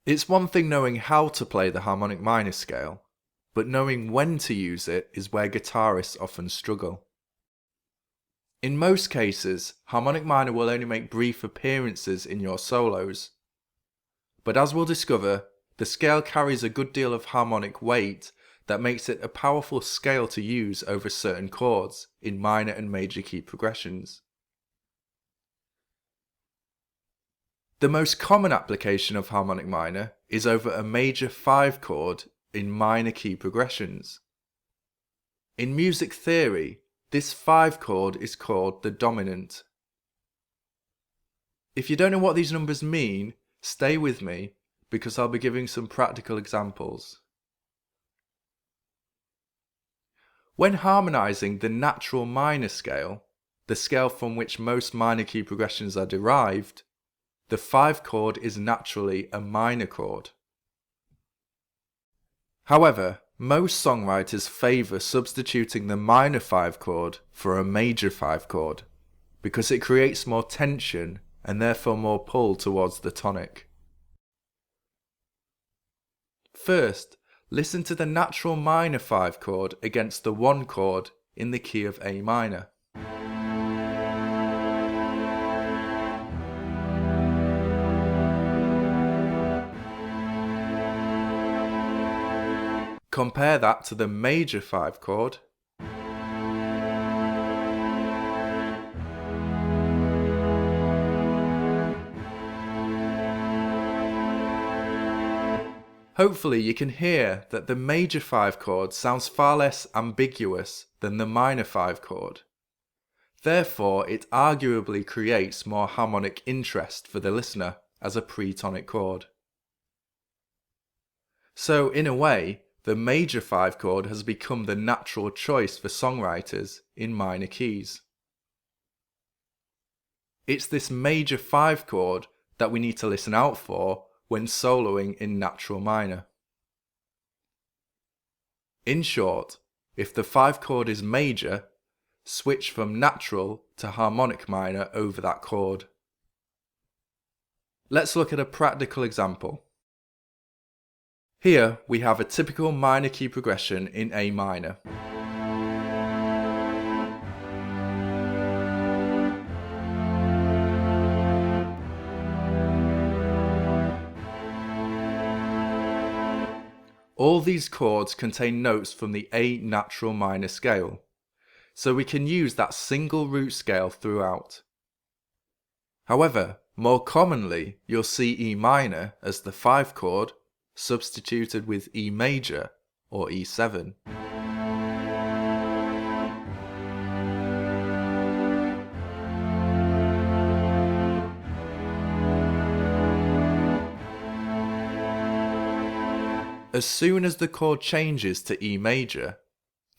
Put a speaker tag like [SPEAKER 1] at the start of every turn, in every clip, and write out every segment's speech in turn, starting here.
[SPEAKER 1] It's one thing knowing how to play the harmonic minor scale, but knowing when to use it is where guitarists often struggle. In most cases, harmonic minor will only make brief appearances in your solos. But as we'll discover, the scale carries a good deal of harmonic weight that makes it a powerful scale to use over certain chords in minor and major key progressions. The most common application of harmonic minor is over a major 5 chord in minor key progressions. In music theory, this 5 chord is called the dominant. If you don't know what these numbers mean, stay with me because I'll be giving some practical examples. When harmonizing the natural minor scale, the scale from which most minor key progressions are derived, the 5 chord is naturally a minor chord. However, most songwriters favour substituting the minor 5 chord for a major 5 chord because it creates more tension and therefore more pull towards the tonic. First, listen to the natural minor 5 chord against the 1 chord in the key of A minor. Compare that to the major 5 chord. Hopefully you can hear that the major 5 chord sounds far less ambiguous than the minor 5 chord. Therefore, it arguably creates more harmonic interest for the listener as a pre-tonic chord. So, in a way, the major 5 chord has become the natural choice for songwriters in minor keys. It's this major 5 chord that we need to listen out for when soloing in natural minor. In short, if the 5 chord is major, switch from natural to harmonic minor over that chord. Let's look at a practical example. Here we have a typical minor key progression in A minor. All these chords contain notes from the A natural minor scale, so we can use that single root scale throughout. However, more commonly you'll see E minor as the 5 chord substituted with E major or E7. As soon as the chord changes to E major,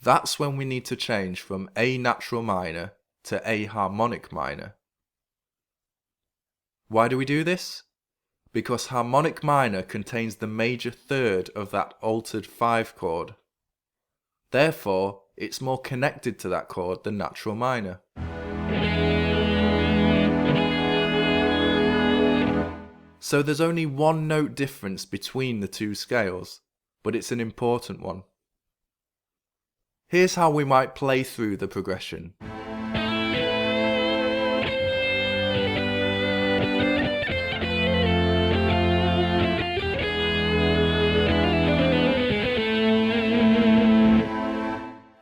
[SPEAKER 1] that's when we need to change from A natural minor to A harmonic minor. Why do we do this? Because harmonic minor contains the major third of that altered 5 chord. Therefore, it's more connected to that chord than natural minor. So there's only one note difference between the two scales, but it's an important one. Here's how we might play through the progression.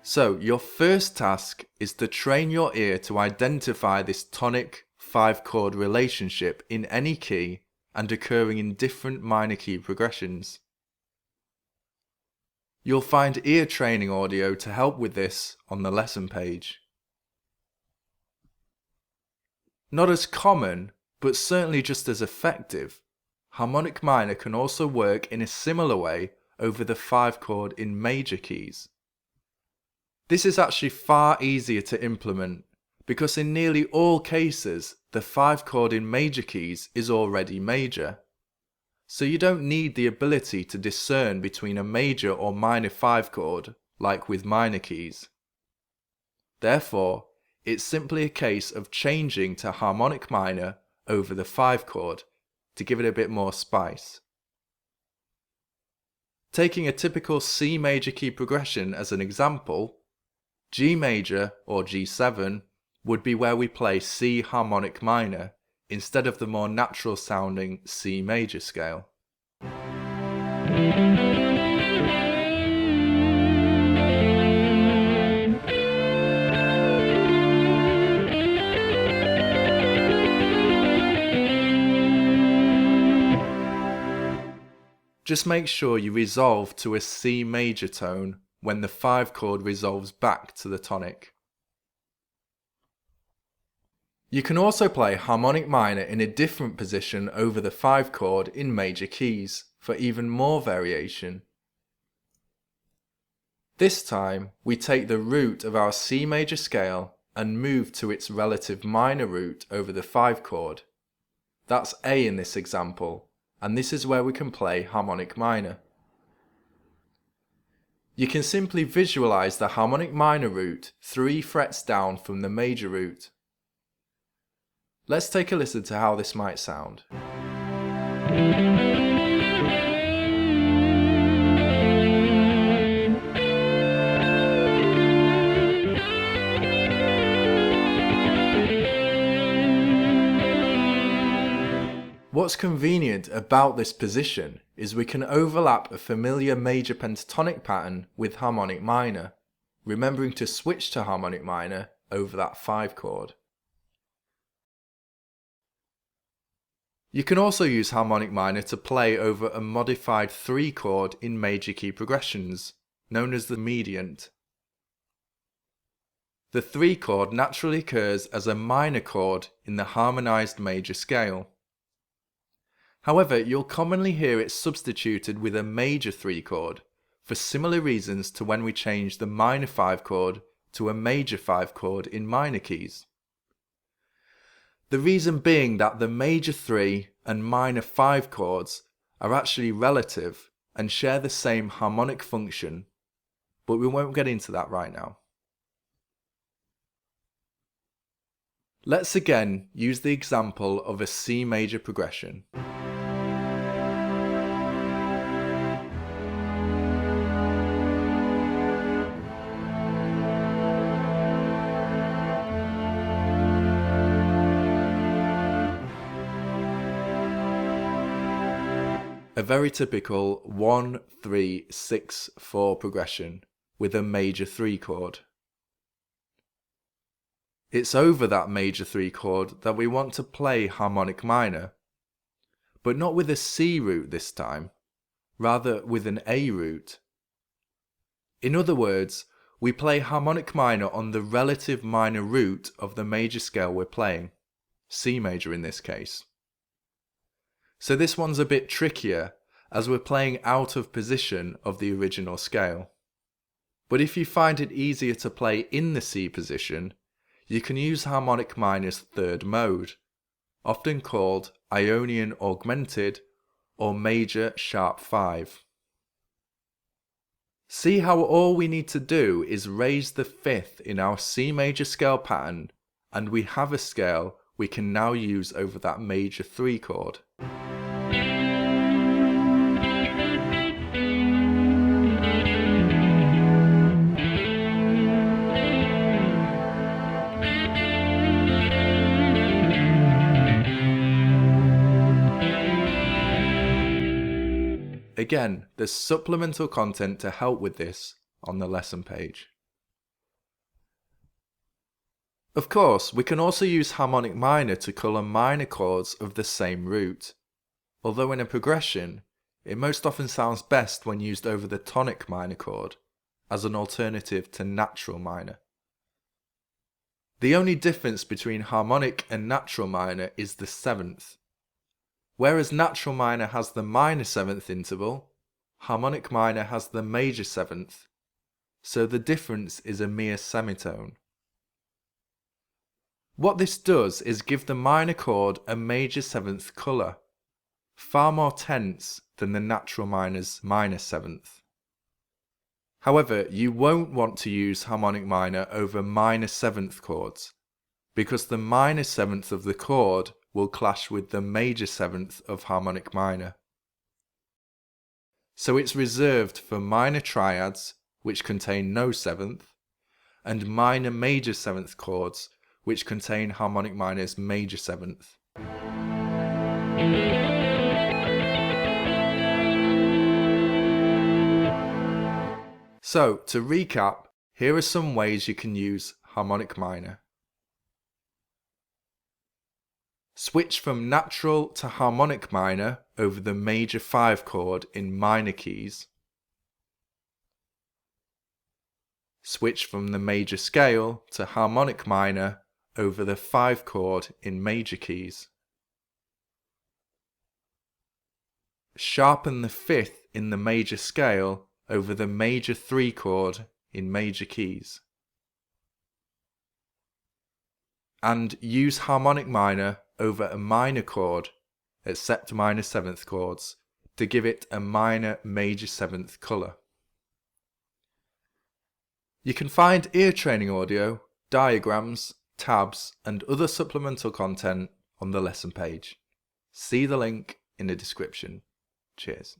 [SPEAKER 1] So, your first task is to train your ear to identify this tonic 5 chord relationship in any key and occurring in different minor key progressions. You'll find ear training audio to help with this on the lesson page. Not as common, but certainly just as effective, harmonic minor can also work in a similar way over the 5 chord in major keys. This is actually far easier to implement because in nearly all cases the 5 chord in major keys is already major. So you don't need the ability to discern between a major or minor 5 chord like with minor keys. Therefore, it's simply a case of changing to harmonic minor over the 5 chord to give it a bit more spice. Taking a typical C major key progression as an example, G major or G7 would be where we play C harmonic minor instead of the more natural sounding C major scale. Just make sure you resolve to a C major tone when the 5 chord resolves back to the tonic. You can also play harmonic minor in a different position over the 5 chord in major keys for even more variation. This time we take the root of our C major scale and move to its relative minor root over the 5 chord. That's A in this example, and this is where we can play harmonic minor. You can simply visualize the harmonic minor root 3 frets down from the major root. Let's take a listen to how this might sound. What's convenient about this position is we can overlap a familiar major pentatonic pattern with harmonic minor, remembering to switch to harmonic minor over that 5 chord. You can also use harmonic minor to play over a modified 3 chord in major key progressions, known as the mediant. The 3 chord naturally occurs as a minor chord in the harmonized major scale. However, you'll commonly hear it substituted with a major 3 chord, for similar reasons to when we change the minor 5 chord to a major 5 chord in minor keys. The reason being that the major 3 and minor 5 chords are actually relative and share the same harmonic function, but we won't get into that right now. Let's again use the example of a C major progression. A very typical 1-3-6-4 progression with a major 3 chord. It's over that major 3 chord that we want to play harmonic minor, but not with a C root this time, rather with an A root. In other words, we play harmonic minor on the relative minor root of the major scale we're playing, C major in this case. So this one's a bit trickier as we're playing out of position of the original scale. But if you find it easier to play in the C position, you can use harmonic minor's third mode, often called Ionian augmented or major sharp 5. See how all we need to do is raise the 5th in our C major scale pattern, and we have a scale we can now use over that major 3 chord. Again, there's supplemental content to help with this on the lesson page. Of course, we can also use harmonic minor to colour minor chords of the same root, although in a progression, it most often sounds best when used over the tonic minor chord, as an alternative to natural minor. The only difference between harmonic and natural minor is the 7th. Whereas natural minor has the minor 7th interval, harmonic minor has the major 7th, so the difference is a mere semitone. What this does is give the minor chord a major 7th colour, far more tense than the natural minor's minor 7th. However, you won't want to use harmonic minor over minor 7th chords, because the minor 7th of the chord will clash with the major 7th of harmonic minor. so it's reserved for minor triads, which contain no seventh, and minor major seventh chords, which contain harmonic minor's major seventh. So, to recap, here are some ways you can use harmonic minor. Switch from natural to harmonic minor over the major 5 chord in minor keys. Switch from the major scale to harmonic minor over the 5 chord in major keys. Sharpen the 5th in the major scale over the major 3 chord in major keys. And use harmonic minor over a minor chord, except minor 7th chords, to give it a minor major 7th colour. You can find ear training audio, diagrams, tabs and other supplemental content on the lesson page. See the link in the description. Cheers.